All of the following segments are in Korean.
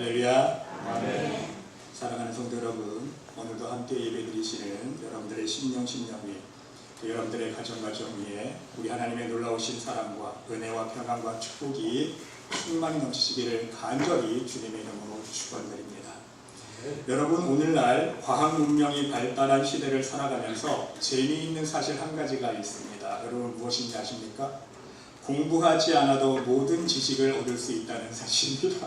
할렐루야. 아멘. 사랑하는 성도 여러분, 오늘도 함께 예배드리시는 여러분들의 심령 위에, 또 여러분들의 가정 위에 우리 하나님의 놀라우신 사랑과 은혜와 평안과 축복이 충만히 넘치시기를 간절히 주님의 이름으로 축원드립니다. 여러분, 오늘날 과학 문명이 발달한 시대를 살아가면서 재미있는 사실 한 가지가 있습니다. 여러분, 무엇인지 아십니까? 공부하지 않아도 모든 지식을 얻을 수 있다는 사실입니다.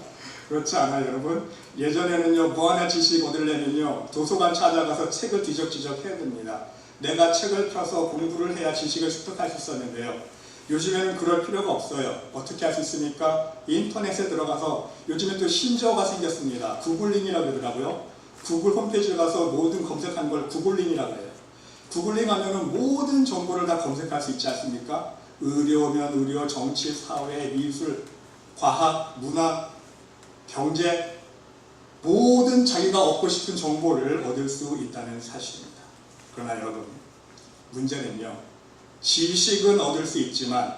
그렇지 않아요, 여러분? 예전에는요, 뭐 하나 지식 얻으려면요, 도서관 찾아가서 책을 뒤적뒤적 해야 됩니다. 내가 책을 펴서 공부를 해야 지식을 습득할 수 있었는데요. 요즘에는 그럴 필요가 없어요. 어떻게 할 수 있습니까? 인터넷에 들어가서 요즘에 또 신조어가 생겼습니다. 구글링이라고 그러더라고요. 구글 홈페이지에 가서 모든 검색한 걸 구글링이라고 해요. 구글링 하면은 모든 정보를 다 검색할 수 있지 않습니까? 의료면 의료, 정치, 사회, 미술, 과학, 문화, 경제, 모든 자기가 얻고 싶은 정보를 얻을 수 있다는 사실입니다. 그러나 여러분, 문제는요, 지식은 얻을 수 있지만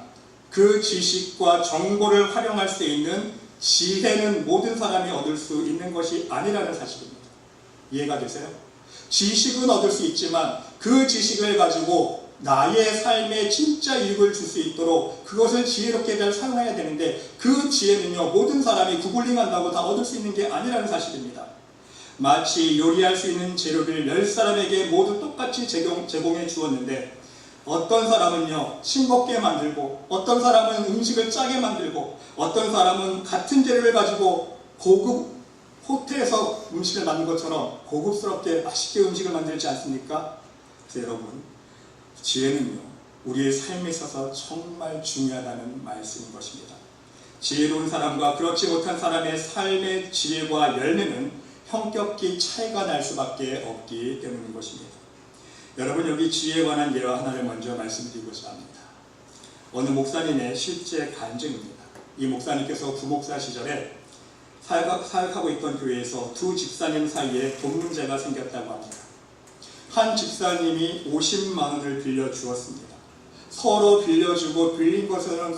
그 지식과 정보를 활용할 수 있는 지혜는 모든 사람이 얻을 수 있는 것이 아니라는 사실입니다. 이해가 되세요? 지식은 얻을 수 있지만 그 지식을 가지고 나의 삶에 진짜 이익을 줄 수 있도록 그것을 지혜롭게 잘 사용해야 되는데, 그 지혜는요, 모든 사람이 구글링한다고 다 얻을 수 있는 게 아니라는 사실입니다. 마치 요리할 수 있는 재료를 10사람에게 모두 똑같이 제공해 주었는데, 어떤 사람은요 싱겁게 만들고, 어떤 사람은 음식을 짜게 만들고, 어떤 사람은 같은 재료를 가지고 고급 호텔에서 음식을 만든 것처럼 고급스럽게 맛있게 음식을 만들지 않습니까? 그래서 여러분, 지혜는요, 우리의 삶에 있어서 정말 중요하다는 말씀인 것입니다. 지혜로운 사람과 그렇지 못한 사람의 삶의 지혜와 열매는 형격히 차이가 날 수밖에 없기 때문인 것입니다. 여러분, 여기 지혜에 관한 예와 하나를 먼저 말씀드리고자 합니다. 어느 목사님의 실제 간증입니다. 이 목사님께서 부목사 시절에 사역하고 있던 교회에서 두 집사님 사이에 돈 문제가 생겼다고 합니다. 한 집사님이 50만 원을 빌려주었습니다. 서로 빌려주고 빌린 것은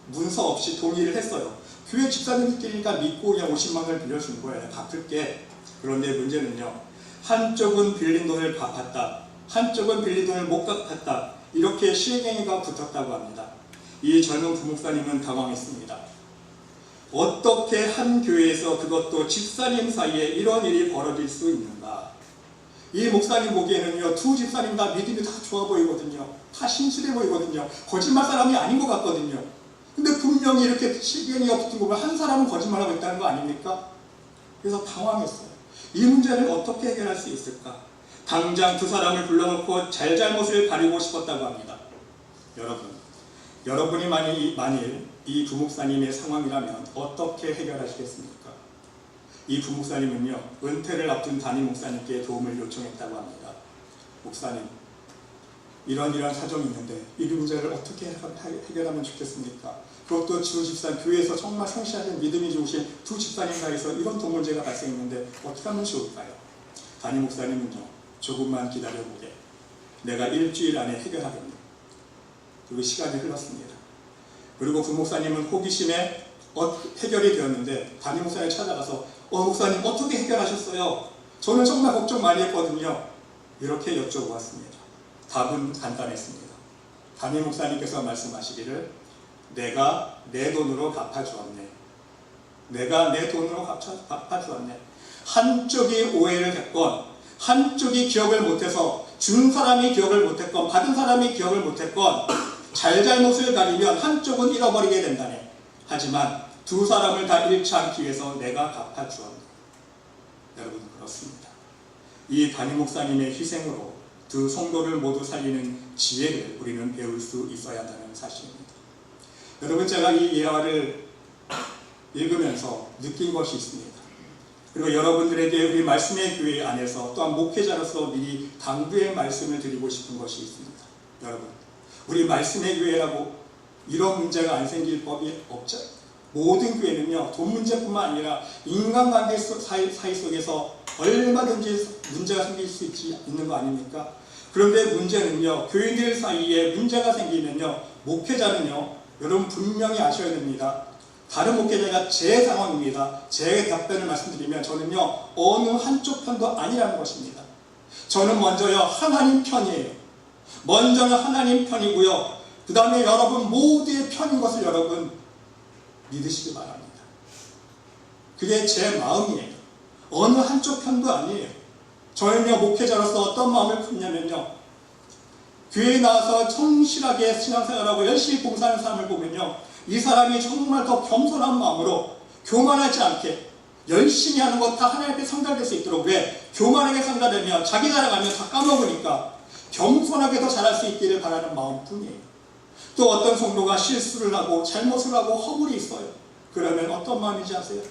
문서 없이 동의를 했어요. 교회 집사님끼리니까 믿고 그냥 50만 원을 빌려준 거예요. 갚을게. 그런데 문제는요, 한쪽은 빌린 돈을 갚았다, 한쪽은 빌린 돈을 못 갚았다, 이렇게 실갱이가 붙었다고 합니다. 이 젊은 부목사님은 당황했습니다. 어떻게 한 교회에서, 그것도 집사님 사이에 이런 일이 벌어질 수 있는가? 이 목사님 보기에는요, 두 집사님 다 믿음이 다 좋아 보이거든요. 다 신실해 보이거든요. 거짓말 사람이 아닌 것 같거든요. 근데 분명히 이렇게 실갱이가 붙은 거 보면 한 사람은 거짓말하고 있다는 거 아닙니까? 그래서 당황했어요. 이 문제를 어떻게 해결할 수 있을까? 당장 두 사람을 불러놓고 잘잘못을 가리고 싶었다고 합니다. 여러분이 만일 이 부목사님의 상황이라면 어떻게 해결하시겠습니까? 이 부목사님은요, 은퇴를 앞둔 담임 목사님께 도움을 요청했다고 합니다. 목사님, 이런 사정이 있는데 이 문제를 어떻게 해결하면 좋겠습니까? 그것도 주 집사님, 교회에서 정말 성실하신 믿음이 좋으신 두 집사님 사이에서 이런 돈 문제가 발생했는데 어떻게 하면 좋을까요? 담임 목사님은요, 조금만 기다려보게, 내가 일주일 안에 해결하겠네. 그리고 시간이 흘렀습니다. 그리고 부목사님은 호기심에 해결이 되었는데 담임 목사님을 찾아가서 목사님 어떻게 해결하셨어요? 저는 정말 걱정 많이 했거든요. 이렇게 여쭤보았습니다. 답은 간단했습니다. 담임 목사님께서 말씀하시기를, 내가 내 돈으로 갚아주었네. 내가 내 돈으로 갚아주었네. 한쪽이 오해를 했건, 한쪽이 기억을 못해서 준 사람이 기억을 못했건, 받은 사람이 기억을 못했건, 잘잘못을 가리면 한쪽은 잃어버리게 된다네. 하지만 두 사람을 다 잃지 않기 위해서 내가 갚아주었네. 여러분, 그렇습니다. 이 담임 목사님의 희생으로 두 성도를 모두 살리는 지혜를 우리는 배울 수 있어야 한다는 사실입니다. 여러분, 제가 이 예화를 읽으면서 느낀 것이 있습니다. 그리고 여러분들에게 우리 말씀의 교회 안에서 또한 목회자로서 미리 당부의 말씀을 드리고 싶은 것이 있습니다. 여러분, 우리 말씀의 교회라고 이런 문제가 안 생길 법이 없죠. 모든 교회는요, 돈 문제뿐만 아니라 인간관계 사이 속에서 얼마든지 문제가 생길 수 있는 거 아닙니까? 그런데 문제는요, 교인들 사이에 문제가 생기면요, 목회자는요, 여러분 분명히 아셔야 됩니다. 다른 목회자가 제 상황입니다. 제 답변을 말씀드리면 저는요 어느 한쪽 편도 아니라는 것입니다. 저는 먼저요 하나님 편이에요. 먼저는 하나님 편이고요. 그 다음에 여러분 모두의 편인 것을 여러분 믿으시기 바랍니다. 그게 제 마음이에요. 어느 한쪽 편도 아니에요. 저는요 목회자로서 어떤 마음을 품냐면요, 교회에 나와서 성실하게 신앙생활하고 열심히 봉사하는 사람을 보면요, 이 사람이 정말 더 겸손한 마음으로 교만하지 않게 열심히 하는 것 다 하나님 앞에 상달될 수 있도록, 왜? 교만하게 상달되면 자기 자랑하면 다 까먹으니까 겸손하게 더 잘할 수 있기를 바라는 마음뿐이에요. 또 어떤 성도가 실수를 하고 잘못을 하고 허물이 있어요. 그러면 어떤 마음인지 아세요?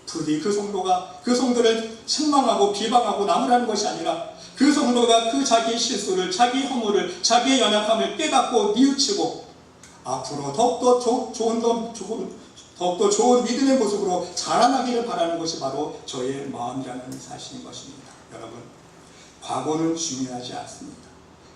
부디 그 성도가 그 성도를 책망하고 비방하고 나무라는 것이 아니라 그 성도가 그 자기의 실수를, 자기 허물을, 자기의 연약함을 깨닫고 뉘우치고 앞으로 더욱더 좋은 믿음의 모습으로 자라나기를 바라는 것이 바로 저의 마음이라는 사실인 것입니다. 여러분, 과거는 중요하지 않습니다.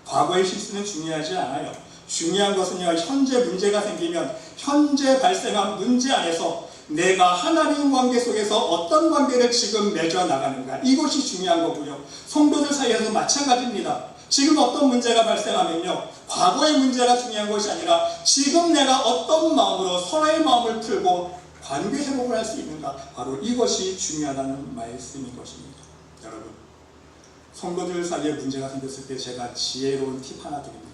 과거의 실수는 중요하지 않아요. 중요한 것은요, 현재 문제가 생기면 현재 발생한 문제 안에서 내가 하나님 관계 속에서 어떤 관계를 지금 맺어 나가는가, 이것이 중요한 거고요. 성도들 사이에서 마찬가지입니다. 지금 어떤 문제가 발생하면요, 과거의 문제가 중요한 것이 아니라 지금 내가 어떤 마음으로 서로의 마음을 풀고 관계 회복을 할 수 있는가, 바로 이것이 중요하다는 말씀인 것입니다. 여러분, 성도들 사이에 문제가 생겼을 때 제가 지혜로운 팁 하나 드립니다.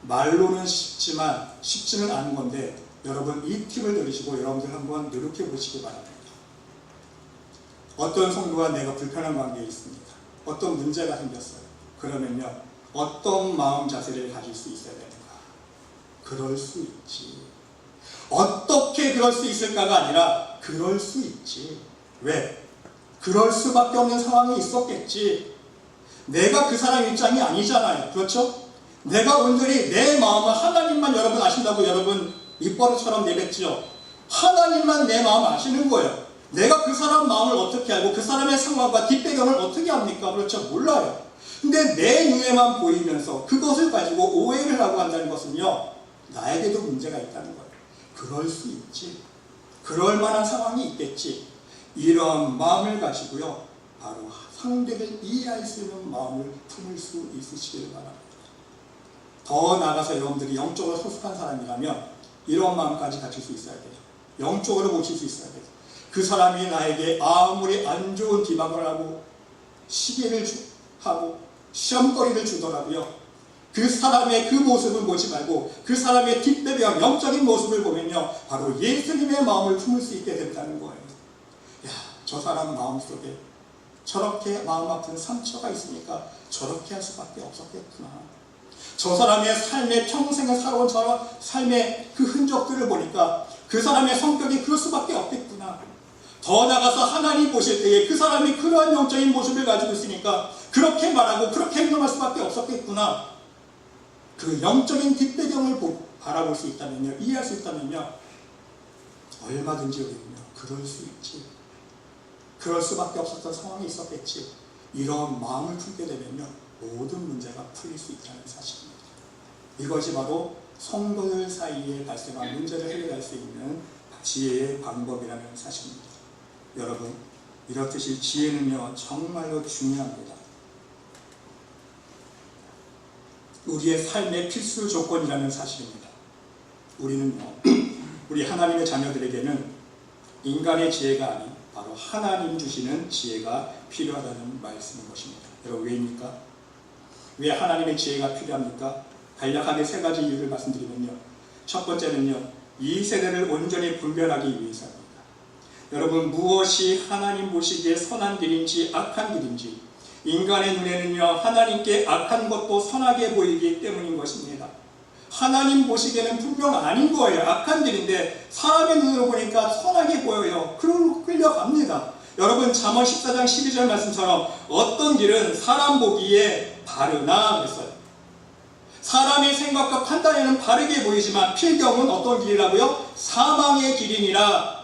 말로는 쉽지는 않은 건데 여러분 이 팁을 들으시고 여러분들 한번 노력해 보시기 바랍니다. 어떤 성도가 내가 불편한 관계에 있습니다. 어떤 문제가 생겼어요. 그러면요, 어떤 마음 자세를 가질 수 있어야 되는가? 그럴 수 있지. 어떻게 그럴 수 있을까가 아니라 그럴 수 있지. 왜? 그럴 수밖에 없는 상황이 있었겠지. 내가 그 사람 입장이 아니잖아요. 그렇죠? 내가 온전히 내 마음을 하나님만 여러분 아신다고 여러분 입버릇처럼 내뱉지요. 하나님만 내 마음 아시는 거예요. 내가 그 사람 마음을 어떻게 알고 그 사람의 상황과 뒷배경을 어떻게 합니까? 그렇죠? 몰라요. 근데 내 눈에만 보이면서 그것을 가지고 오해를 하고 한다는 것은요, 나에게도 문제가 있다는 거예요. 그럴 수 있지. 그럴 만한 상황이 있겠지. 이런 마음을 가지고요, 바로 상대를 이해할 수 있는 마음을 품을 수 있으시길 바랍니다. 더 나아가서 여러분들이 영적으로 소숙한 사람이라면 이런 마음까지 가질 수 있어야 돼요. 영적으로 보실 수 있어야 돼요. 그 사람이 나에게 아무리 안 좋은 비방을 하고 시기를 하고 시험거리를 주더라도요, 그 사람의 그 모습을 보지 말고 그 사람의 뒷배경, 영적인 모습을 보면요, 바로 예수님의 마음을 품을 수 있게 된다는 거예요. 야, 저 사람 마음속에 저렇게 마음 아픈 상처가 있으니까 저렇게 할 수밖에 없었겠구나. 저 사람의 삶의 평생을 살아온 저런 삶의 그 흔적들을 보니까 그 사람의 성격이 그럴 수밖에 없겠구나. 더 나아가서 하나님 보실 때에 그 사람이 그러한 영적인 모습을 가지고 있으니까 그렇게 말하고 그렇게 행동할 수밖에 없었겠구나. 그 영적인 뒷배경을 바라볼 수 있다면요, 이해할 수 있다면요, 얼마든지 우리는요, 그럴 수 있지. 그럴 수밖에 없었던 상황이 있었겠지. 이런 마음을 품게 되면요, 모든 문제가 풀릴 수 있다는 사실입니다. 이것이 바로 성도들 사이에 발생한 문제를 해결할 수 있는 지혜의 방법이라는 사실입니다. 여러분, 이렇듯이 지혜는요, 정말로 중요합니다. 우리의 삶의 필수 조건이라는 사실입니다. 우리는요, 우리 하나님의 자녀들에게는 인간의 지혜가 아닌 바로 하나님 주시는 지혜가 필요하다는 말씀인 것입니다. 여러분, 왜입니까? 왜 하나님의 지혜가 필요합니까? 간략하게 세 가지 이유를 말씀드리면요, 첫 번째는요, 이 세대를 온전히 분별하기 위해서입니다. 여러분, 무엇이 하나님 보시기에 선한 길인지 악한 길인지 인간의 눈에는요, 하나님께 악한 것도 선하게 보이기 때문인 것입니다. 하나님 보시기에는 분명 아닌 거예요. 악한 길인데 사람의 눈으로 보니까 선하게 보여요. 그러고 끌려갑니다. 여러분, 잠언 14장 12절 말씀처럼 어떤 길은 사람 보기에 바르나 그랬어요. 사람의 생각과 판단에는 바르게 보이지만 필경은 어떤 길이라고요? 사망의 길이니라.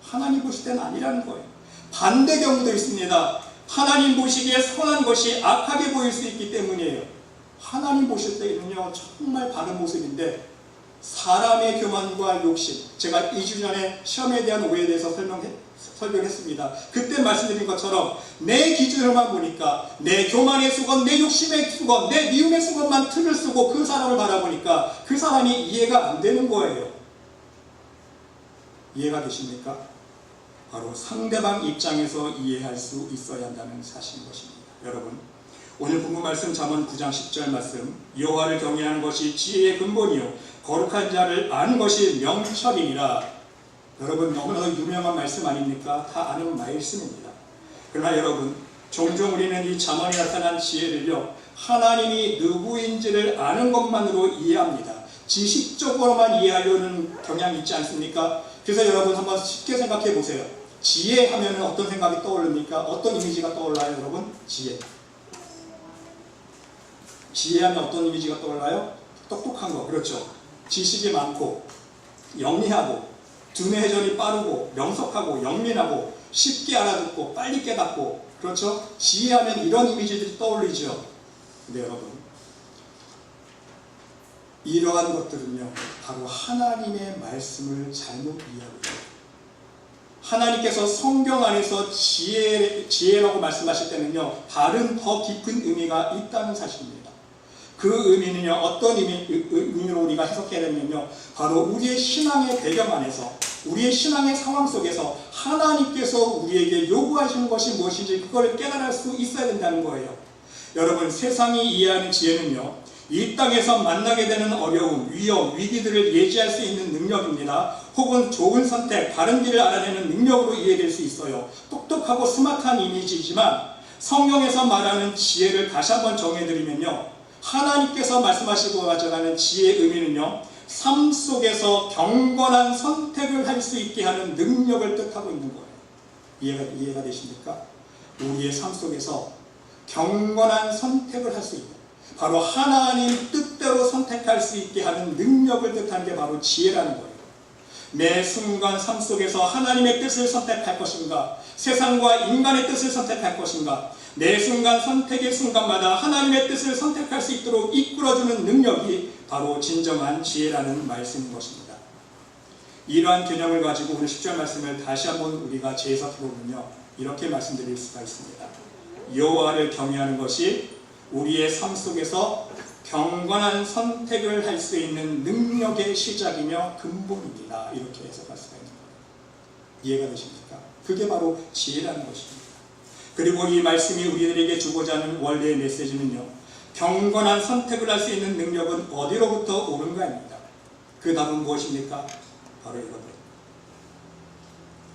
하나님 보실 때는 아니라는 거예요. 반대 경우도 있습니다. 하나님 보시기에 선한 것이 악하게 보일 수 있기 때문이에요. 하나님 보실 때는요, 정말 바른 모습인데 사람의 교만과 욕심, 제가 2주 전에 시험에 대한 오해에 대해서 설명했습니다. 그때 말씀드린 것처럼 내 기준으로만 보니까 내 교만의 수건, 내 욕심의 수건, 내 미움의 수건만 틀을 쓰고 그 사람을 바라보니까 그 사람이 이해가 안 되는 거예요. 이해가 되십니까? 바로 상대방 입장에서 이해할 수 있어야 한다는 사실인 것입니다. 여러분, 오늘 본문 말씀 잠언 9장 10절 말씀, 여호와를 경외하는 것이 지혜의 근본이요 거룩한 자를 아는 것이 명철이니라. 여러분, 너무나 유명한 말씀 아닙니까? 다 아는 말씀입니다. 그러나 여러분, 종종 우리는 이 잠언에 나타난 지혜를요, 하나님이 누구인지를 아는 것만으로 이해합니다. 지식적으로만 이해하려는 경향이 있지 않습니까? 그래서 여러분 한번 쉽게 생각해 보세요. 지혜 하면 어떤 생각이 떠오릅니까? 어떤 이미지가 떠올라요, 여러분? 지혜. 지혜하면 어떤 이미지가 떠올라요? 똑똑한 거, 그렇죠. 지식이 많고 영리하고 두뇌 회전이 빠르고 명석하고 영민하고 쉽게 알아듣고 빨리 깨닫고, 그렇죠. 지혜하면 이런 이미지들이 떠올리죠. 근데 여러분, 이러한 것들은요 바로 하나님의 말씀을 잘못 이해하고 있어요. 하나님께서 성경 안에서 지혜라고 말씀하실 때는요 다른 더 깊은 의미가 있다는 사실입니다. 그 의미는요 어떤 의미로 우리가 해석해야 되냐면요, 바로 우리의 신앙의 배경 안에서, 우리의 신앙의 상황 속에서 하나님께서 우리에게 요구하시는 것이 무엇인지 그걸 깨달을 수 있어야 된다는 거예요. 여러분, 세상이 이해하는 지혜는요 이 땅에서 만나게 되는 어려움, 위험, 위기들을 예지할 수 있는 능력입니다. 혹은 좋은 선택, 바른 길을 알아내는 능력으로 이해될 수 있어요. 똑똑하고 스마트한 이미지이지만 성경에서 말하는 지혜를 다시 한번 정해드리면요, 하나님께서 말씀하시고 가져가는 지혜의 의미는요, 삶 속에서 경건한 선택을 할 수 있게 하는 능력을 뜻하고 있는 거예요. 이해가 되십니까? 우리의 삶 속에서 경건한 선택을 할 수 있는, 바로 하나님 뜻대로 선택할 수 있게 하는 능력을 뜻하는 게 바로 지혜라는 거예요. 매 순간 삶 속에서 하나님의 뜻을 선택할 것인가, 세상과 인간의 뜻을 선택할 것인가, 매 순간 선택의 순간마다 하나님의 뜻을 선택할 수 있도록 이끌어주는 능력이 바로 진정한 지혜라는 말씀인 것입니다. 이러한 개념을 가지고 오늘 10절 말씀을 다시 한번 우리가 재해석해보면요, 이렇게 말씀드릴 수가 있습니다. 여호와를 경외하는 것이 우리의 삶 속에서 경건한 선택을 할 수 있는 능력의 시작이며 근본입니다. 이렇게 해석할 수가 있는 거예요. 이해가 되십니까? 그게 바로 지혜라는 것입니다. 그리고 이 말씀이 우리들에게 주고자 하는 원래의 메시지는요, 경건한 선택을 할 수 있는 능력은 어디로부터 오는가입니다. 그 답은 무엇입니까? 바로 여러분,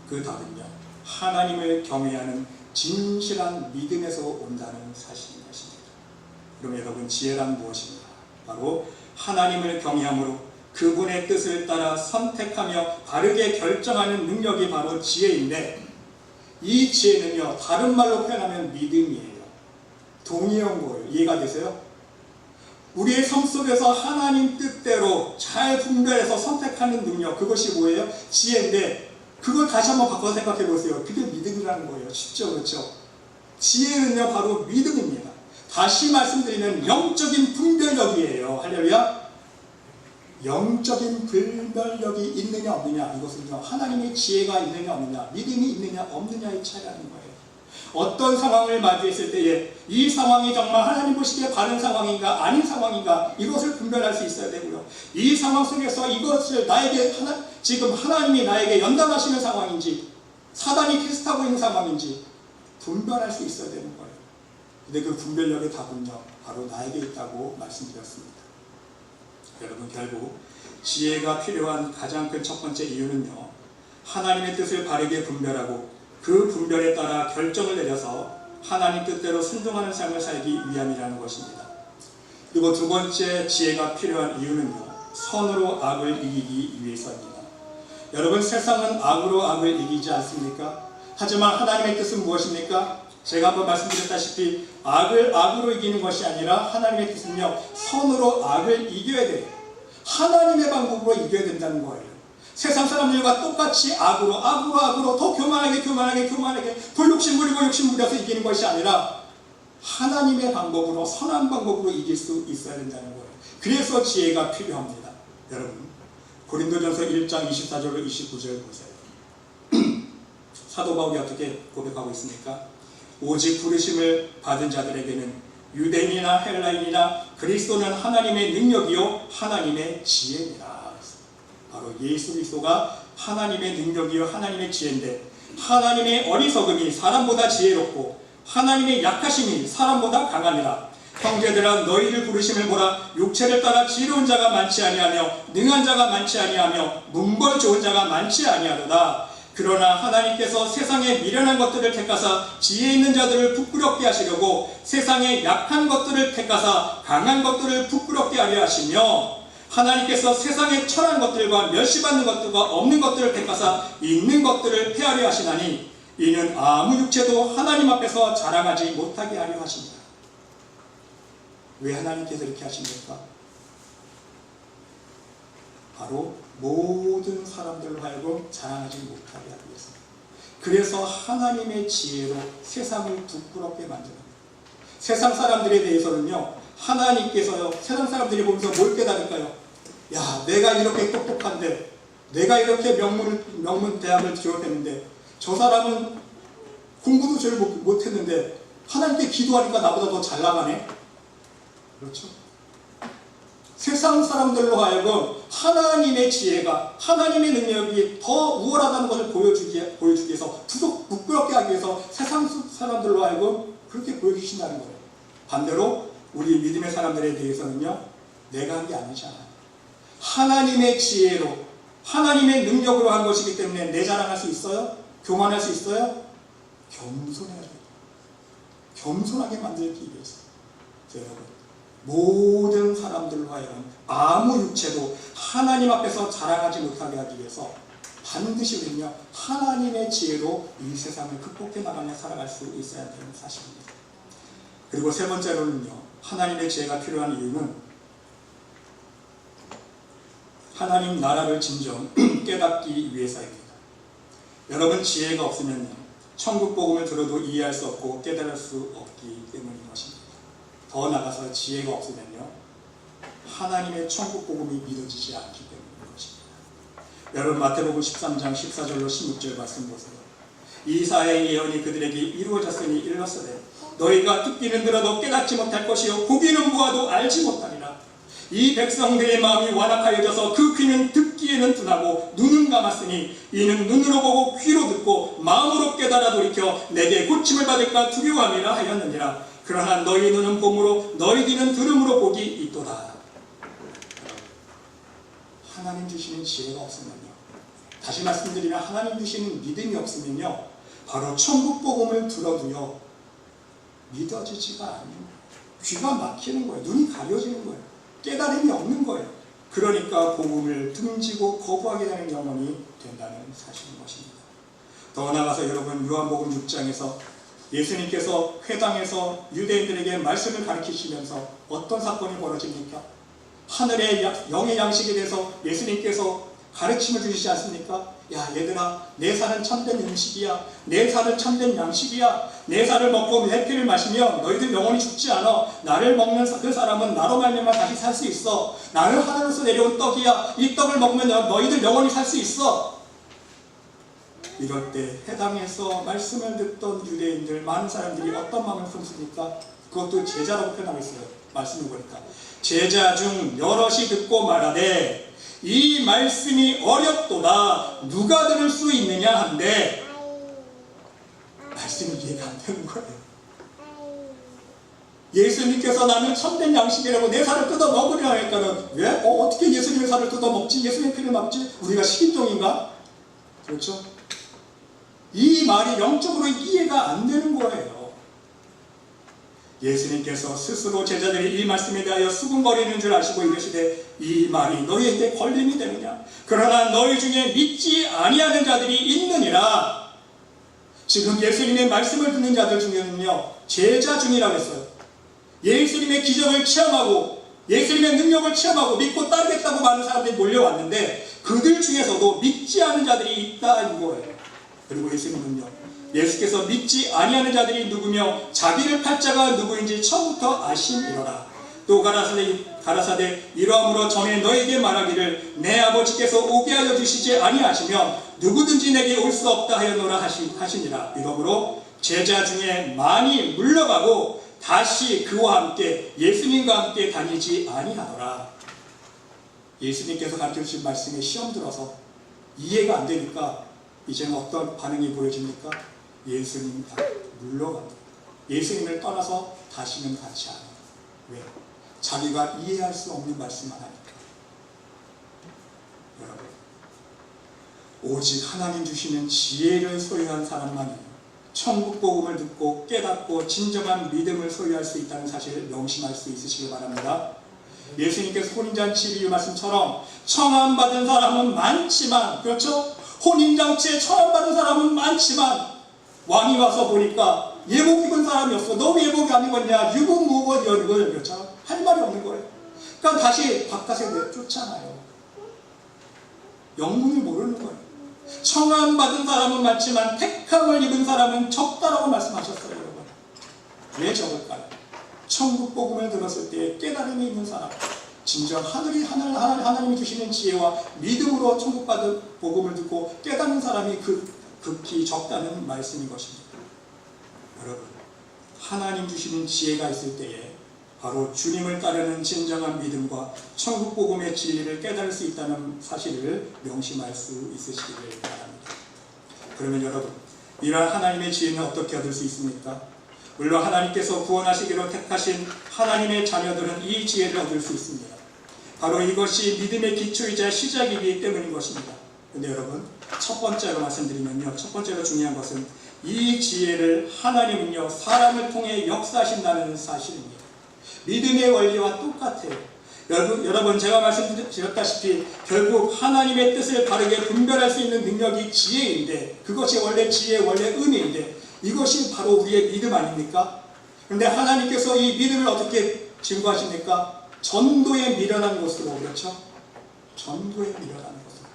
그 답은요, 하나님을 경외하는 진실한 믿음에서 온다는 사실인 것입니다. 그럼 여러분, 지혜란 무엇인가? 바로 하나님을 경외함으로 그분의 뜻을 따라 선택하며 바르게 결정하는 능력이 바로 지혜인데, 이 지혜는요 다른 말로 표현하면 믿음이에요. 동의한 거예요. 이해가 되세요? 우리의 삶 속에서 하나님 뜻대로 잘 분별해서 선택하는 능력, 그것이 뭐예요? 지혜인데, 그걸 다시 한번 바꿔서 생각해 보세요. 그게 믿음이라는 거예요. 쉽죠? 그렇죠? 지혜는요 바로 믿음입니다. 다시 말씀드리면 영적인 분별력이에요. 할렐루야. 영적인 분별력이 있느냐 없느냐, 이것은요 하나님의 지혜가 있느냐 없느냐, 믿음이 있느냐 없느냐의 차이라는 거예요. 어떤 상황을 마주했을 때에 이 상황이 정말 하나님 보시기에 바른 상황인가 아닌 상황인가, 이것을 분별할 수 있어야 되고요, 이 상황 속에서 이것을 나에게 지금 하나님이 나에게 연단하시는 상황인지 사단이 테스트하고 있는 상황인지 분별할 수 있어야 되는 거예요. 근데 그 분별력의 답은요 바로 나에게 있다고 말씀드렸습니다. 여러분, 결국 지혜가 필요한 가장 큰 첫 번째 이유는요, 하나님의 뜻을 바르게 분별하고 그 분별에 따라 결정을 내려서 하나님 뜻대로 순종하는 삶을 살기 위함이라는 것입니다. 그리고 두 번째 지혜가 필요한 이유는요, 선으로 악을 이기기 위해서입니다. 여러분, 세상은 악으로 악을 이기지 않습니까? 하지만 하나님의 뜻은 무엇입니까? 제가 한번 말씀드렸다시피 악을 악으로 이기는 것이 아니라 하나님의 뜻은요 선으로 악을 이겨야 돼요. 하나님의 방법으로 이겨야 된다는 거예요. 세상 사람들과 똑같이 악으로 더 교만하게 더 욕심 부리고 욕심 부려서 이기는 것이 아니라 하나님의 방법으로, 선한 방법으로 이길 수 있어야 된다는 거예요. 그래서 지혜가 필요합니다. 여러분, 고린도전서 1장 24절로 29절 보세요. 사도 바울이 어떻게 고백하고 있습니까? 오직 부르심을 받은 자들에게는 유대인이나 헬라인이나 그리스도는 하나님의 능력이요 하나님의 지혜니라. 바로 예수 그리스도가 하나님의 능력이요 하나님의 지혜인데, 하나님의 어리석음이 사람보다 지혜롭고 하나님의 약하심이 사람보다 강하니라. 형제들아, 너희를 부르심을 보라. 육체를 따라 지혜로운 자가 많지 아니하며 능한 자가 많지 아니하며 문벌 좋은 자가 많지 아니하도다. 그러나 하나님께서 세상의 미련한 것들을 택하사 지혜 있는 자들을 부끄럽게 하시려고 세상의 약한 것들을 택하사 강한 것들을 부끄럽게 하려 하시며, 하나님께서 세상의 천한 것들과 멸시받는 것들과 없는 것들을 택하사 있는 것들을 폐하려 하시나니, 이는 아무 육체도 하나님 앞에서 자랑하지 못하게 하려 하십니다. 왜 하나님께서 이렇게 하십니까? 바로 모든 사람들로 하여금 자랑하지 못하게 하기 위해서. 그래서 하나님의 지혜로 세상을 부끄럽게 만듭니다. 세상 사람들에 대해서는요, 하나님께서요, 세상 사람들이 보면서 뭘 깨달을까요? 야, 내가 이렇게 똑똑한데, 내가 이렇게 명문 대학을 졸업했는데, 저 사람은 공부도 제일 못했는데 하나님께 기도하니까 나보다 더 잘 나가네. 그렇죠? 세상 사람들로 하여금 하나님의 지혜가, 하나님의 능력이 더 우월하다는 것을 보여주기 위해서, 부끄럽게 하기 위해서 세상 사람들로 하여금 그렇게 보여주신다는 거예요. 반대로 우리 믿음의 사람들에 대해서는요, 내가 한 게 아니잖아. 하나님의 지혜로, 하나님의 능력으로 한 것이기 때문에 내 자랑할 수 있어요? 교만할 수 있어요? 겸손해야 돼요. 겸손하게 만들기 위해서. 여러분, 모든 사람들로 하여금 아무 육체도 하나님 앞에서 자랑하지 못하게 하기 위해서 반드시 우리는요, 하나님의 지혜로 이 세상을 극복해 나가며 살아갈 수 있어야 되는 사실입니다. 그리고 세 번째로는요, 하나님의 지혜가 필요한 이유는 하나님 나라를 진정 깨닫기 위해서입니다. 여러분, 지혜가 없으면 천국 복음을 들어도 이해할 수 없고 깨달을 수 없기 때문인 것입니다. 더 나아가서 지혜가 없으면요, 하나님의 천국 복음이 믿어지지 않기 때문인 것입니다. 여러분, 마태복음 13장 14절로 16절 말씀 보세요. 이사야의 예언이 그들에게 이루어졌으니 일렀으되 너희가 듣기는 들어도 깨닫지 못할 것이요 보기는 보아도 알지 못하리라. 이 백성들의 마음이 완악하여져서 그 귀는 듣기에는 둔하고 눈은 감았으니 이는 눈으로 보고 귀로 듣고 마음으로 깨달아 돌이켜 내게 고침을 받을까 두려워함이라 하였느니라. 그러나 너희 눈은 봄으로 너희 귀는 들음으로 복이 있도다. 하나님 주시는 지혜가 없으면요, 다시 말씀드리면 하나님 주시는 믿음이 없으면요, 바로 천국 복음을 들어도요 믿어지지가 않는 거예요. 귀가 막히는 거예요. 눈이 가려지는 거예요. 깨달음이 없는 거예요. 그러니까 복음을 등지고 거부하게 되는 영혼이 된다는 사실인 것입니다. 더 나아가서 여러분, 요한복음 6장에서 예수님께서 회당에서 유대인들에게 말씀을 가르치시면서 어떤 사건이 벌어집니까? 하늘의 영의 양식에 대해서 예수님께서 가르침을 주시지 않습니까? 야, 얘들아, 내 살은 참된 음식이야. 내 살은 참된 양식이야. 내 살을 먹고 내 피를 마시면 너희들 영원히 죽지 않아. 나를 먹는 그 사람은 나로 말미암아 다시 살 수 있어. 나는 하늘에서 내려온 떡이야. 이 떡을 먹으면 너희들 영원히 살 수 있어. 이럴 때 해당에서 말씀을 듣던 유대인들, 많은 사람들이 어떤 마음을 품습니까? 그것도 제자라고 표현하고 있어요. 말씀을 보니까 제자 중 여럿이 듣고 말하되 이 말씀이 어렵도다. 누가 들을 수 있느냐 한데 말씀이 이해가 안 되는 거예요. 예수님께서 나는 참된 양식이라고 내 살을 뜯어 먹으려 하니까는 왜? 어떻게 예수님의 살을 뜯어 먹지? 예수님의 피를 먹지? 우리가 식인종인가? 그렇죠? 이 말이 영적으로 이해가 안 되는 거예요. 예수님께서 스스로 제자들이 이 말씀에 대하여 수군거리는 줄 아시고 이르시되 이 말이 너희에게 걸림이 되느냐? 그러나 너희 중에 믿지 아니하는 자들이 있느니라. 지금 예수님의 말씀을 듣는 자들 중에는요, 제자 중이라고 했어요. 예수님의 기적을 체험하고 예수님의 능력을 체험하고 믿고 따르겠다고 많은 사람들이 몰려왔는데 그들 중에서도 믿지 않은 자들이 있다 이거예요. 그리고 예수님은요, 예수께서 믿지 아니하는 자들이 누구며 자기를 팔 자가 누구인지 처음부터 아심이로라. 또 가라사대 가라사대 이러함으로 전에 너에게 말하기를 내 아버지께서 오게 하여 주시지 아니하시면 누구든지 내게 올 수 없다 하였노라 하시니라. 이러므로 제자 중에 많이 물러가고 다시 그와 함께 예수님과 함께 다니지 아니하더라. 예수님께서 가르쳐주신 말씀에 시험 들어서 이해가 안 되니까 이제는 어떤 반응이 보여집니까? 예수님이 다 물러갑니다. 예수님을 떠나서 다시는 같이 안 해요. 왜? 자기가 이해할 수 없는 말씀만 하니까. 여러분, 오직 하나님 주시는 지혜를 소유한 사람만이 천국 복음을 듣고 깨닫고 진정한 믿음을 소유할 수 있다는 사실을 명심할 수 있으시길 바랍니다. 예수님께서 혼인잔치 비유 말씀처럼 청함받은 사람은 많지만, 그렇죠? 혼인잔치에 청함받은 사람은 많지만 왕이 와서 보니까 예복 입은 사람이 없어. 너 왜 예복이 안 입었냐? 유복 무복 이걸 그렇죠? 할 말이 없는 거예요. 그러니까 다시 바깥에 내쫓잖아요. 영문을 모르는 거예요. 청함받은 사람은 많지만 택함을 입은 사람은 적다라고 말씀하셨어요. 여러분, 왜 적을까요? 천국 복음을 들었을 때 깨달음이 있는 사람, 진정 하나님이 주시는 지혜와 믿음으로 천국 받은 복음을 듣고 깨닫는 사람이 극히 적다는 말씀인 것입니다. 여러분, 하나님 주시는 지혜가 있을 때에 바로 주님을 따르는 진정한 믿음과 천국 복음의 진리를 깨달을 수 있다는 사실을 명심할 수 있으시기를 바랍니다. 그러면 여러분, 이러한 하나님의 지혜는 어떻게 얻을 수 있습니까? 물론 하나님께서 구원하시기로 택하신 하나님의 자녀들은 이 지혜를 얻을 수 있습니다. 바로 이것이 믿음의 기초이자 시작이기 때문인 것입니다. 그런데 여러분, 첫 번째로 말씀드리면요, 첫 번째로 중요한 것은 이 지혜를 하나님은요 사람을 통해 역사하신다는 사실입니다. 믿음의 원리와 똑같아요. 여러분, 제가 말씀드렸다시피 결국 하나님의 뜻을 바르게 분별할 수 있는 능력이 지혜인데, 그것이 원래 지혜의 원래 의미인데, 이것이 바로 우리의 믿음 아닙니까? 그런데 하나님께서 이 믿음을 어떻게 증거하십니까? 전도에 미련한 것으로, 그렇죠? 전도에 미련한 것으로,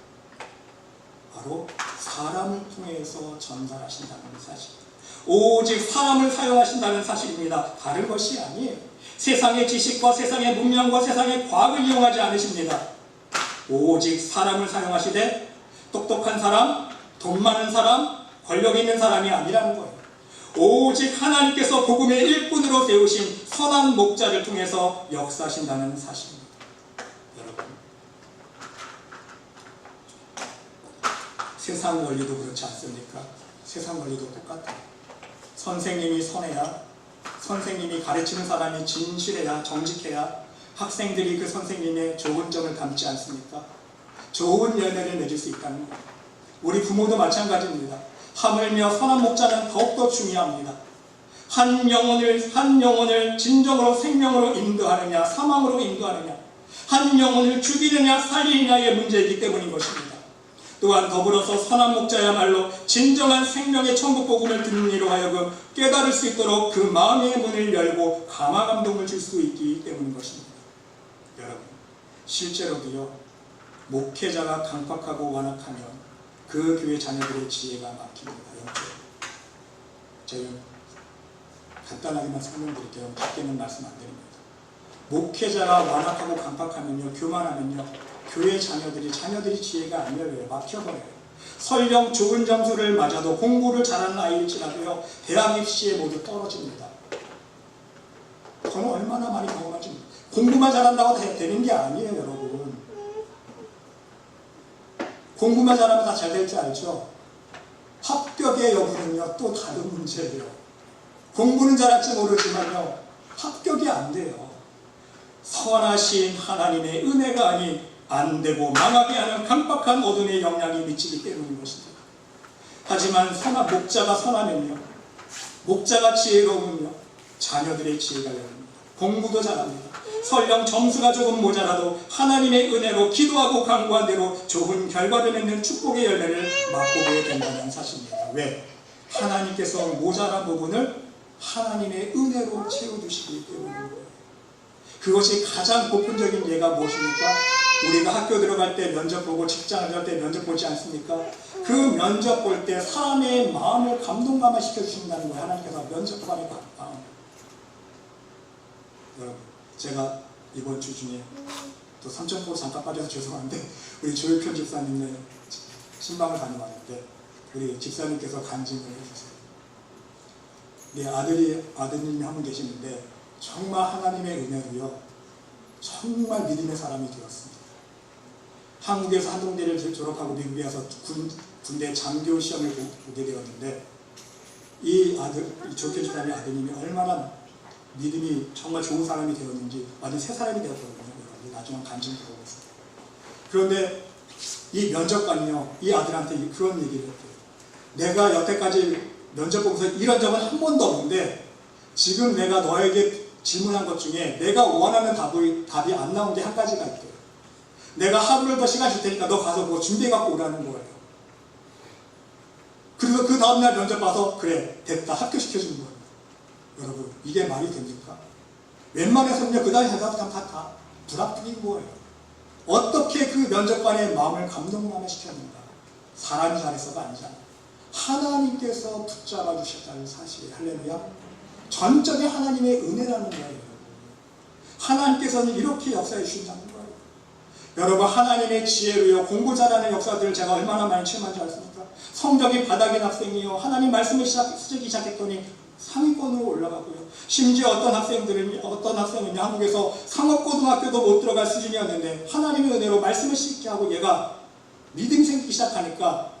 바로 사람을 통해서 전달하신다는 사실, 오직 사람을 사용하신다는 사실입니다. 다른 것이 아니에요. 세상의 지식과 세상의 문명과 세상의 과학을 이용하지 않으십니다. 오직 사람을 사용하시되 똑똑한 사람, 돈 많은 사람, 권력 있는 사람이 아니라는 거예요. 오직 하나님께서 복음의 일꾼으로 세우신 선한 목자를 통해서 역사하신다는 사실입니다. 여러분, 세상 원리도 그렇지 않습니까? 세상 원리도 똑같아요. 선생님이 선해야, 선생님이 가르치는 사람이 진실해야, 정직해야 학생들이 그 선생님의 좋은 점을 담지 않습니까? 좋은 열매를 맺을 수 있다는 거예요. 우리 부모도 마찬가지입니다. 하물며 선한 목자는 더욱더 중요합니다. 한 영혼을 진정으로 생명으로 인도하느냐, 사망으로 인도하느냐, 한 영혼을 죽이느냐, 살리느냐의 문제이기 때문인 것입니다. 또한 더불어서 선한 목자야말로 진정한 생명의 천국 복음을 듣는 이로 하여금 깨달을 수 있도록 그 마음의 문을 열고 감화 감동을 줄 수 있기 때문인 것입니다. 여러분, 실제로도요, 목회자가 강팍하고 완악하면 그 교회 자녀들의 지혜가 막힙니다. 제가 간단하게만 설명드릴게요. 밖에는 말씀 안 드립니다. 목회자가 완악하고 강팍하면요, 교만하면요, 교회 자녀들이 지혜가 안 열려요. 막혀버려요. 설령 좋은 점수를 맞아도 공부를 잘하는 아이일지라도요, 대학 입시에 모두 떨어집니다. 저는 얼마나 많이 경험하지. 공부만 잘한다고 되는 게 아니에요, 여러분. 공부만 잘하면 다 잘 될 줄 알죠? 합격의 여부는요, 또 다른 문제예요. 공부는 잘할지 모르지만요, 합격이 안 돼요. 선하신 하나님의 은혜가 아닌 안 되고 망하게 하는 강박한 어둠의 영향이 미치기 때문인 것입니다. 하지만 목자가 선하면요, 목자가 지혜로우면요, 자녀들의 지혜가 열립니다. 공부도 잘합니다. 설령 점수가 조금 모자라도 하나님의 은혜로 기도하고 간구한 대로 좋은 결과를 맺는 축복의 열매를 맛보게 된다는 사실입니다. 왜? 하나님께서 모자란 부분을 하나님의 은혜로 채워주시기 때문입니다. 그것이 가장 보편적인 예가 무엇입니까? 우리가 학교 들어갈 때 면접 보고 직장을 들어갈 때 면접 보지 않습니까? 그 면접 볼 때 사람의 마음을 감동감화 시켜주신다는 거예요. 하나님께서 면접관의 마음. 여러분, 제가 이번 주 중에 또 삼천포로 잠깐 빠져서 죄송한데 우리 조일편 집사님네 신방을 다녀왔는데 우리 집사님께서 간증을 해주세요. 네 아드님이 한 분 계시는데 정말 하나님의 은혜로요 정말 믿음의 사람이 되었습니다. 한국에서 한동대를 졸업하고 미국에 와서 군대 장교 시험을 보게 되었는데 이 조일편 집사님의 아드님이 얼마나 믿음이 정말 좋은 사람이 되었는지 완전 새 사람이 되었거든요. 나중에 간증 들어보겠습니다. 그런데 이 면접관이요 이 아들한테 그런 얘기를 했대요. 내가 여태까지 면접 보면서 이런 적은 한 번도 없는데 지금 내가 너에게 질문한 것 중에 내가 원하는 답이 안 나온 게 한 가지가 있대요. 내가 하루를 더 시간 줄 테니까 너 가서 뭐 준비해 갖고 오라는 거예요. 그래서 그 다음날 면접 봐서 그래 됐다 합격시켜준 거예요. 여러분 이게 말이 됩니까? 웬만해서는요 그 다음에 대답 다 불합격인 거예요. 어떻게 그 면접관의 마음을 감동만을 시켰는가? 사람이 잘해서가 아니잖아요. 하나님께서 붙잡아 주셨다는 사실. 할렐루야. 전적인 하나님의 은혜라는 거예요. 하나님께서는 이렇게 역사해 주신다는 거예요. 여러분 하나님의 지혜로요 공부 잘하는 역사들을 제가 얼마나 많이 체험한지 아십니까? 성적이 바닥인 학생이요 하나님 말씀을 쓰기 시작했더니 상위권으로 올라가고요. 심지어 어떤 학생은요 한국에서 상업고등학교도 못 들어갈 수준이었는데 하나님의 은혜로 말씀을 씻게 하고 얘가 믿음이 생기기 시작하니까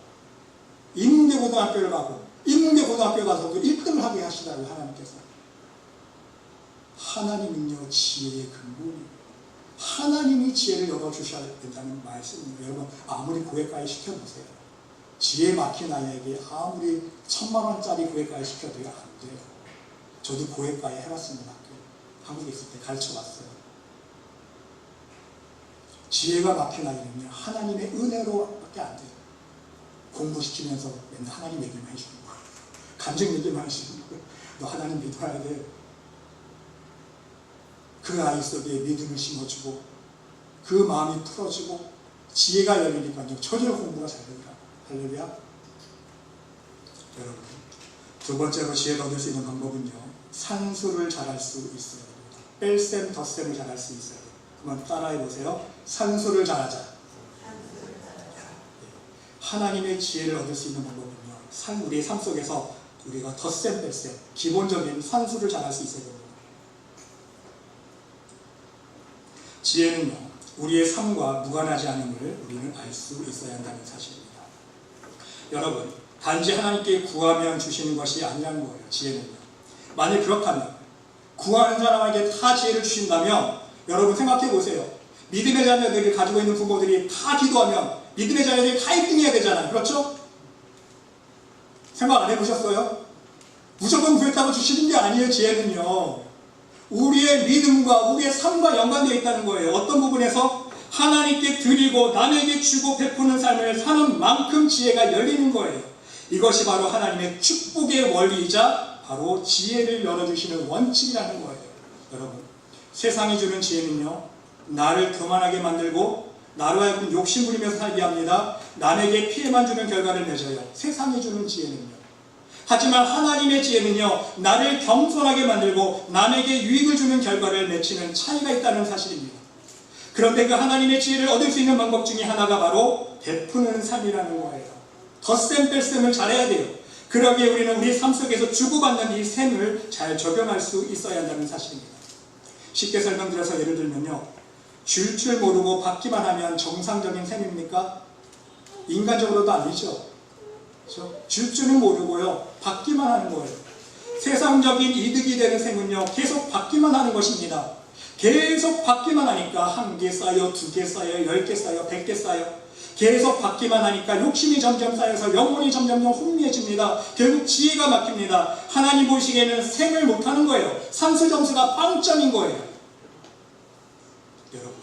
인문대 고등학교를 가고 인문대 고등학교에 가서도 1등을 하게 하시더라고요. 하나님께서. 하나님은요 지혜의 근본이에요. 하나님이 지혜를 열어주셔야 된다는 말씀입니다. 여러분 아무리 고액가에 시켜보세요. 지혜 막힌 아이에게 아무리 1000만원짜리 고액가에 시켜도요 안 돼요. 저도 고액가에 해봤습니다. 한국에 있을 때 가르쳐봤어요. 지혜가 막힌 아이는요 하나님의 은혜로밖에 안 돼요. 공부시키면서 맨날 하나님 얘기만 해주는 거예요. 감정 얘기만 해주는 거예요. 너 하나님 믿어야 돼. 그 아이 속에 믿음을 심어주고 그 마음이 풀어지고 지혜가 열리니까요 전혀 공부가 잘 되더라고요. 할렐루야. 여러분 두 번째로 지혜를 얻을 수 있는 방법은요 산수를 잘할 수 있어야 됩니다. 뺄셈 덧셈을 잘할 수 있어야 돼요. 한번 따라해 보세요. 산수를 잘하자. 하나님의 지혜를 얻을 수 있는 방법은요 우리의 삶 속에서 우리가 덧셈 뺄셈 기본적인 산수를 잘할 수 있어야 됩니다. 지혜는요 우리의 삶과 무관하지 않음을 우리는 알 수 있어야 한다는 사실입니다. 여러분 단지 하나님께 구하면 주시는 것이 아니라는 거예요. 지혜는요. 만약 그렇다면 구하는 사람에게 다 지혜를 주신다면 여러분 생각해 보세요. 믿음의 자녀들이 가지고 있는 부모들이 다 기도하면 믿음의 자녀들이 다 1등해야 되잖아요. 그렇죠? 생각 안 해보셨어요? 무조건 구했다고 주시는 게 아니에요. 지혜는요 우리의 믿음과 우리의 삶과 연관되어 있다는 거예요. 어떤 부분에서 하나님께 드리고 남에게 주고 베푸는 삶을 사는 만큼 지혜가 열리는 거예요. 이것이 바로 하나님의 축복의 원리이자 바로 지혜를 열어주시는 원칙이라는 거예요. 여러분 세상이 주는 지혜는요 나를 교만하게 만들고 나로 하여금 욕심부리면서 살게 합니다. 남에게 피해만 주는 결과를 맺어요. 세상이 주는 지혜는요. 하지만 하나님의 지혜는요 나를 겸손하게 만들고 남에게 유익을 주는 결과를 맺히는 차이가 있다는 사실입니다. 그런데 그 하나님의 지혜를 얻을 수 있는 방법 중에 하나가 바로 베푸는 삶이라는 거예요. 덧셈 뺄셈을 잘해야 돼요. 그러기에 우리는 우리 삶 속에서 주고받는 이 셈을 잘 적용할 수 있어야 한다는 사실입니다. 쉽게 설명드려서 예를 들면요 줄 줄 모르고 받기만 하면 정상적인 셈입니까? 인간적으로도 아니죠. 그렇죠? 줄 줄은 모르고요 받기만 하는 거예요. 세상적인 이득이 되는 셈은요 계속 받기만 하는 것입니다. 계속 받기만 하니까 1개 쌓여 2개 쌓여 10개 쌓여 100개 쌓여 계속 받기만 하니까 욕심이 점점 쌓여서 영혼이 점점 혼미해집니다. 결국 지혜가 막힙니다. 하나님 보시기에는 셈을 못하는 거예요. 산수 점수가 빵점인 거예요. 여러분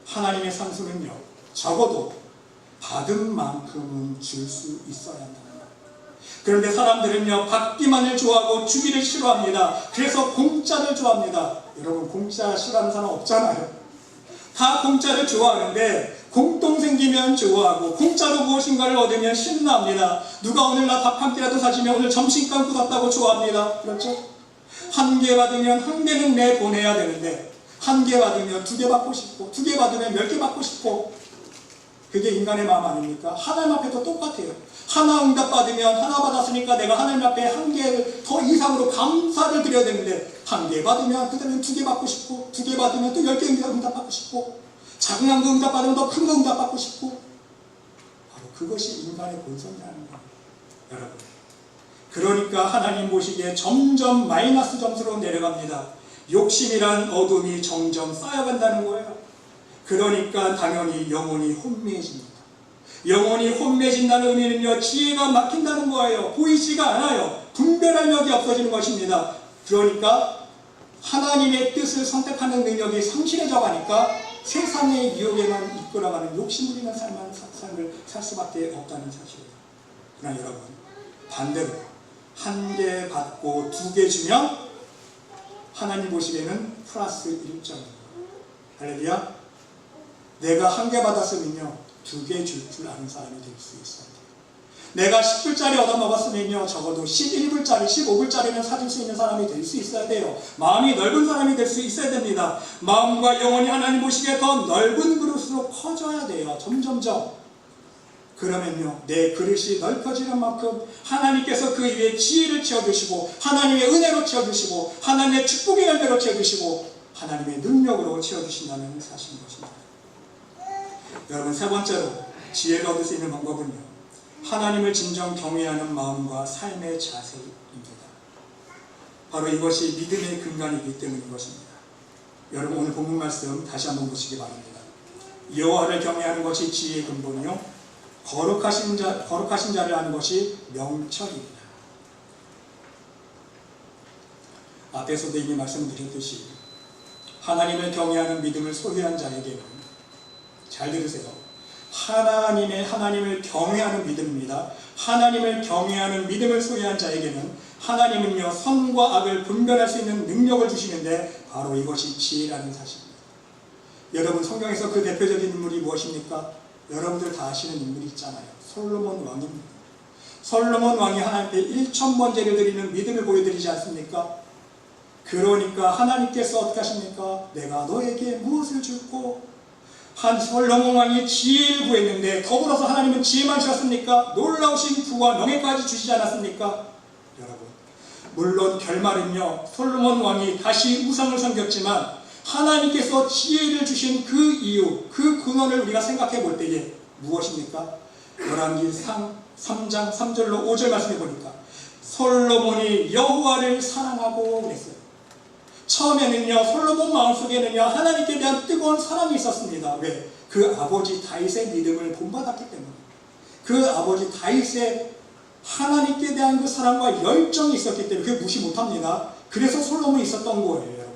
하나님의 산수는요 적어도 받은 만큼은 줄 수 있어야 한다는 거예요. 그런데 사람들은요 받기만을 좋아하고 주기를 싫어합니다. 그래서 공짜를 좋아합니다. 여러분 공짜 싫어하는 사람 없잖아요. 다 공짜를 좋아하는데 공동 생기면 좋아하고 공짜로 무엇인가를 얻으면 신나합니다. 누가 오늘 나 밥 한 끼라도 사주면 오늘 점심값 굳었다고 좋아합니다. 그렇죠? 1개 받으면 1개는 내보내야 되는데 한 개 받으면 두 개 받고 싶고, 두 개 받으면 10개 받고 싶고, 그게 인간의 마음 아닙니까? 하나님 앞에도 똑같아요. 하나 응답 받으면 하나 받았으니까 내가 하나님 앞에 한 개 더 이상으로 감사를 드려야 되는데, 한 개 받으면 그 다음에 두 개 받고 싶고, 두 개 받으면 또 10개 응답 받고 싶고, 작은 거 응답 받으면 더 큰 거 응답 받고 싶고, 바로 그것이 인간의 본성이라는 거예요, 여러분. 그러니까 하나님 보시기에 점점 마이너스 점수로 내려갑니다. 욕심이란 어둠이 점점 쌓여간다는 거예요. 그러니까 당연히 영혼이 혼미해집니다. 영혼이 혼미해진다는 의미는요, 지혜가 막힌다는 거예요. 보이지가 않아요. 분별할 능력이 없어지는 것입니다. 그러니까 하나님의 뜻을 선택하는 능력이 상실해져 가니까 세상의 유혹에만 이끌어가는 욕심 부리는 삶을 살 수밖에 없다는 사실이에요. 그러나 여러분, 반대로 한 개 받고 두 개 주면 하나님 보시기에는 플러스 1점입니다. 할렐루야. 내가 한 개 받았으면요, 두 개 줄 줄 아는 사람이 될 수 있어야 돼요. 내가 10불짜리 얻어먹었으면요, 적어도 11불짜리, 15불짜리는 사줄 수 있는 사람이 될 수 있어야 돼요. 마음이 넓은 사람이 될 수 있어야 됩니다. 마음과 영혼이 하나님 보시기에 더 넓은 그릇으로 커져야 돼요. 점점점. 그러면요, 내 그릇이 넓어지는 만큼 하나님께서 그 위에 지혜를 채워주시고, 하나님의 은혜로 채워주시고, 하나님의 축복의 열매로 채워주시고, 하나님의 능력으로 채워주신다는 사실인 것입니다. 여러분, 세 번째로 지혜를 얻을 수 있는 방법은요, 하나님을 진정 경외하는 마음과 삶의 자세입니다. 바로 이것이 믿음의 근간이기 때문인 것입니다. 여러분, 오늘 본문 말씀 다시 한번 보시기 바랍니다. 여호와를 경외하는 것이 지혜의 근본이요, 거룩하신 자를 아는 것이 명철입니다. 앞에서도 이미 말씀드렸듯이 하나님을 경외하는 믿음을 소유한 자에게는, 잘 들으세요, 하나님을 경외하는 믿음입니다. 하나님을 경외하는 믿음을 소유한 자에게는 하나님은요, 선과 악을 분별할 수 있는 능력을 주시는데, 바로 이것이 지혜라는 사실입니다. 여러분, 성경에서 그 대표적인 인물이 무엇입니까? 여러분들 다 아시는 인물이 있잖아요. 솔로몬 왕입니다. 솔로몬 왕이 하나님께 1000번제를 드리는 믿음을 보여드리지 않습니까? 그러니까 하나님께서 어떻게 하십니까? 내가 너에게 무엇을 줄고, 한 솔로몬 왕이 지혜를 구했는데 더불어서 하나님은 지혜만 주셨습니까? 놀라우신 부와 명예까지 주시지 않았습니까? 여러분, 물론 결말은요, 솔로몬 왕이 다시 우상을 섬겼지만 하나님께서 지혜를 주신 그 이유, 그 근원을 우리가 생각해 볼 때에 무엇입니까? 열왕기상 3장 3절로 5절 말씀해 보니까 솔로몬이 여호와를 사랑하고 그랬어요. 처음에는요, 솔로몬 마음속에는요, 하나님께 대한 뜨거운 사랑이 있었습니다. 왜? 그 아버지 다윗의 믿음을 본받았기 때문에. 그 아버지 다윗의 하나님께 대한 그 사랑과 열정이 있었기 때문에 그게 무시 못합니다. 그래서 솔로몬이 있었던 거예요, 여러분.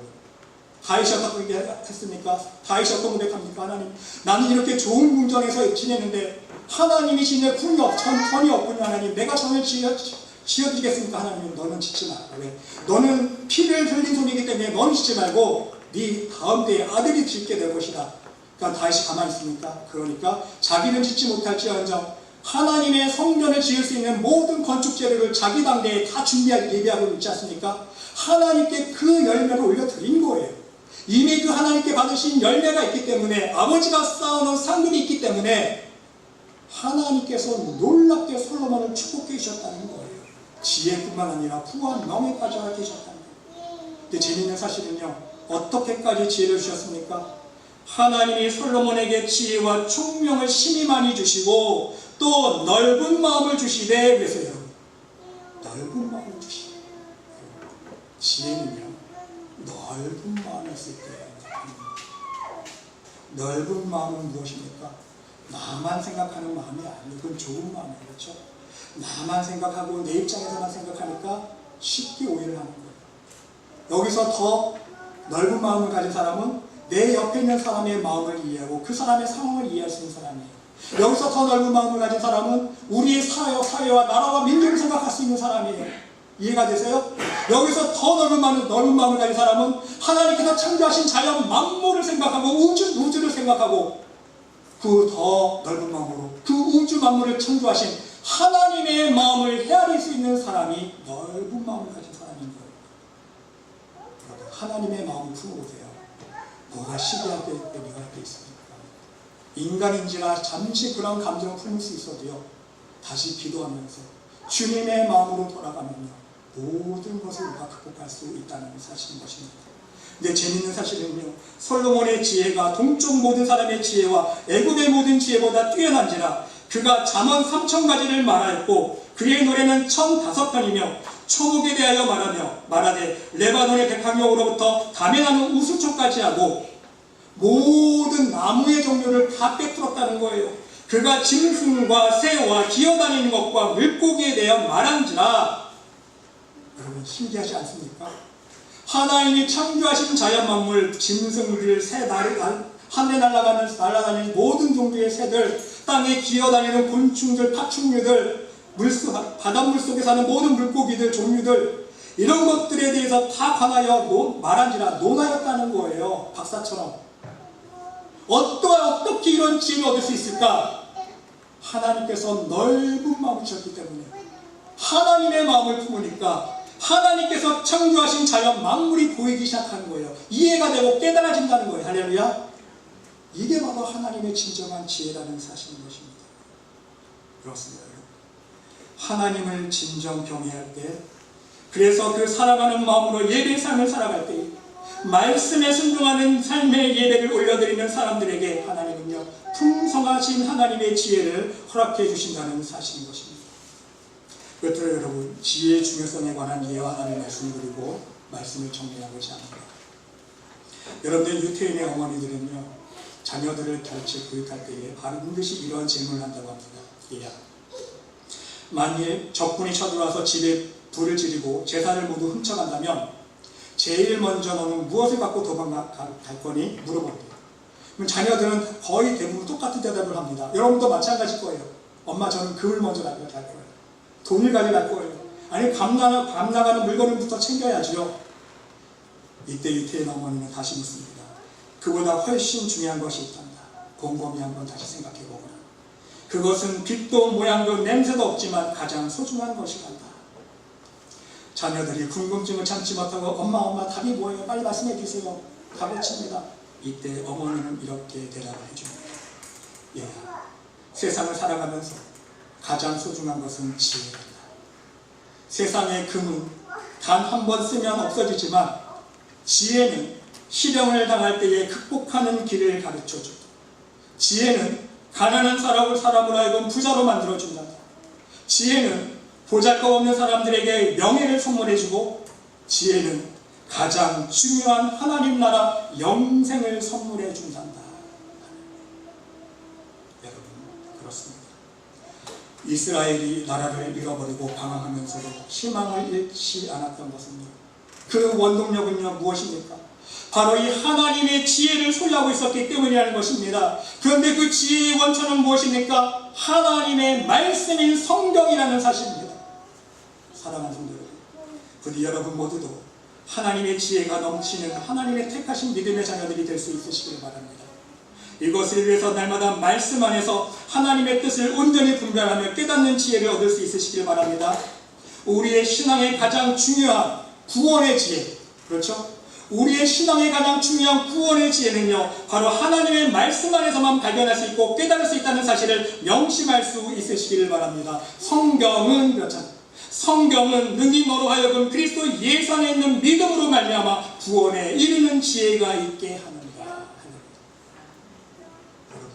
다윗이 어떻게 했습니까? 다윗이 어떤 고백합니까? 하나님, 나는 이렇게 좋은 궁전에서 지내는데 하나님이 지낼 궁이 전이 없군요. 하나님, 내가 전을 지어드리겠습니까? 하나님, 너는 짓지 마라. 왜? 너는 피를 흘린 손이기 때문에 너는 짓지 말고 네 다음 때에 아들이 짓게 될 것이다. 그러니까 다윗이 가만히 있습니까? 그러니까 자기는 짓지 못할지언정 하나님의 성전을 지을 수 있는 모든 건축 재료를 자기 당대에 다 예비하고 있지 않습니까? 하나님께 그 열매를 올려드린 거예요. 이미 그 하나님께 받으신 열매가 있기 때문에, 아버지가 쌓아놓은 상급이 있기 때문에 하나님께서 놀랍게 솔로몬을 축복해 주셨다는 거예요. 지혜뿐만 아니라 부와 명예까지 허락해 주셨다는 거예요. 근데 재미있는 사실은요, 어떻게까지 지혜를 주셨습니까? 하나님이 솔로몬에게 지혜와 총명을 심히 많이 주시고 또 넓은 마음을 주시되, 그래서요, 넓은 마음을 주시되, 지혜는요, 넓은 마음이 있을 때, 넓은 마음은 무엇입니까? 나만 생각하는 마음이 아니고 그건 좋은 마음이에요. 그렇죠? 나만 생각하고 내 입장에서만 생각하니까 쉽게 오해를 하는 거예요. 여기서 더 넓은 마음을 가진 사람은 내 옆에 있는 사람의 마음을 이해하고 그 사람의 상황을 이해할 수 있는 사람이에요. 여기서 더 넓은 마음을 가진 사람은 우리의 사회와 나라와 민족을 생각할 수 있는 사람이에요. 이해가 되세요? 여기서 더 넓은 마음을 가진 사람은 하나님께서 창조하신 자연 만물을 생각하고 우주를 생각하고 그 더 넓은 마음으로 그 우주 만물을 창조하신 하나님의 마음을 헤아릴 수 있는 사람이 넓은 마음을 가진 사람인 거예요. 여러분, 하나님의 마음을 품어보세요. 뭐가 시기하게 의미가 있습니까? 인간인지라 잠시 그런 감정을 품을 수 있어도요, 다시 기도하면서 주님의 마음으로 돌아가면요, 모든 것을 우리가 극복할 수 있다는 사실인 것입니다. 근데 재밌는 사실은요, 솔로몬의 지혜가 동쪽 모든 사람의 지혜와 애굽의 모든 지혜보다 뛰어난지라 그가 잠언 3000가지를 말하였고 그의 노래는 1005편이며 초목에 대하여 말하되 레바논의 백향목으로부터 담에 나는 우수초까지 하고 모든 나무의 종류를 다 꿰뚫었다는 거예요. 그가 짐승과 새와 기어다니는 것과 물고기에 대하여 말한지라. 여러분 신기하지 않습니까? 하나님이 창조하신 자연만물, 짐승들, 새, 하늘에 날아다니는 모든 종류의 새들, 땅에 기어다니는 곤충들, 파충류들, 바닷물 속에 사는 모든 물고기들, 종류들, 이런 것들에 대해서 다 관하여 말한지라, 논하였다는 거예요. 박사처럼. 어떻게 이런 지혜를 얻을 수 있을까? 하나님께서 넓은 마음을 주셨기 때문에, 하나님의 마음을 품으니까 하나님께서 창조하신 자연 만물이 보이기 시작하는 거예요. 이해가 되고 깨달아진다는 거예요. 할렐루야. 이게 바로 하나님의 진정한 지혜라는 사실인 것입니다. 그렇습니다. 하나님을 진정 경외할 때, 그래서 그 살아가는 마음으로 예배의 삶을 살아갈 때, 말씀에 순종하는 삶의 예배를 올려드리는 사람들에게 하나님은요, 풍성하신 하나님의 지혜를 허락해 주신다는 사실인 것입니다. 그렇다면 여러분, 지혜의 중요성에 관한 예와 하나님의 말씀을 드리고 말씀을 정리하고자 합니다. 여러분들 유태인의 어머니들은요, 자녀들을 가르쳐 교육할 때에 반드시 이러한 질문을 한다고 합니다. 얘야, 만일 적군이 쳐들어와서 집에 불을 지르고 재산을 모두 훔쳐간다면 제일 먼저 너는 무엇을 갖고 도망갈 거니? 물어봅니다. 그럼 자녀들은 거의 대부분 똑같은 대답을 합니다. 여러분도 마찬가지일 거예요. 엄마, 저는 금을 먼저 가져갈 거예요. 돈을 가져갈 거예요. 아니, 감 나가는 물건부터 챙겨야죠. 이때 유태인 어머니는 다시 묻습니다. 그보다 훨씬 중요한 것이 있단다. 곰곰이 한번 다시 생각해보거라. 그것은 빛도 모양도 냄새도 없지만 가장 소중한 것이란다. 자녀들이 궁금증을 참지 못하고 엄마 답이 뭐예요? 빨리 말씀해 주세요. 가르칩니다. 이때 어머니는 이렇게 대답을 해줍니다. 얘야, 세상을 살아가면서 가장 소중한 것은 지혜란다. 세상의 금은 단 한 번 쓰면 없어지지만 지혜는 시련을 당할 때에 극복하는 길을 가르쳐주고, 지혜는 가난한 사람으로 하여금 부자로 만들어준다. 지혜는 보잘것없는 사람들에게 명예를 선물해주고, 지혜는 가장 중요한 하나님 나라 영생을 선물해준다. 여러분, 그렇습니다. 이스라엘이 나라를 잃어버리고 방황하면서도 희망을 잃지 않았던 것은요, 그 원동력은요 무엇입니까? 바로 이 하나님의 지혜를 소유하고 있었기 때문이라는 것입니다. 그런데 그 지혜의 원천은 무엇입니까? 하나님의 말씀인 성경이라는 사실입니다. 사랑하는 성도 여러분, 부디 여러분 모두도 하나님의 지혜가 넘치는 하나님의 택하신 믿음의 자녀들이 될 수 있으시길 바랍니다. 이것을 위해서 날마다 말씀 안에서 하나님의 뜻을 온전히 분별하며 깨닫는 지혜를 얻을 수 있으시길 바랍니다. 우리의 신앙의 가장 중요한 구원의 지혜, 그렇죠? 우리의 신앙의 가장 중요한 구원의 지혜는요, 바로 하나님의 말씀 안에서만 발견할 수 있고 깨달을 수 있다는 사실을 명심할 수 있으시기를 바랍니다. 성경은 그렇잖아요. 성경은 능히 너로 하여금 그리스도 예수 안에 있는 믿음으로 말미암아 구원에 이르는 지혜가 있게 하느니라. 여러분,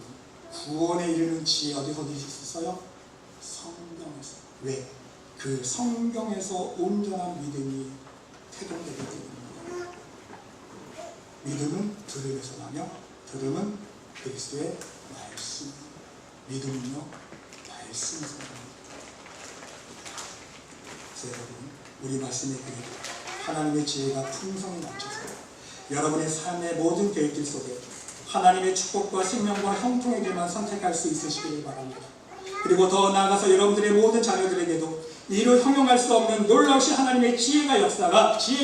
구원에 이르는 지혜 어디서 얻을 수 있어요? 성경에서. 왜? 그 성경에서 온전한 믿음이 태동되기 때문입니다. 믿음은 들음에서 나며 들음은 그리스도의 말씀. 믿음은요, 말씀에서 납니다. 여러분, 우리 말씀의 그릇, 하나님의 지혜가 풍성히 넘쳐서 여러분의 삶의 모든 계획들 속에 하나님의 축복과 생명과 형통의 길만 선택할 수 있으시기를 바랍니다. 그리고 더 나아가서 여러분들의 모든 자녀들에게도 이루 형용할 수 없는 놀라우신 하나님의 지혜의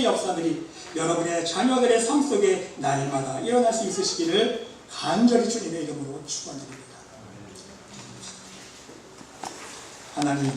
역사들이 여러분의 자녀들의 삶 속에 날마다 일어날 수 있으시기를 간절히 주님의 이름으로 축원드립니다. 하나님,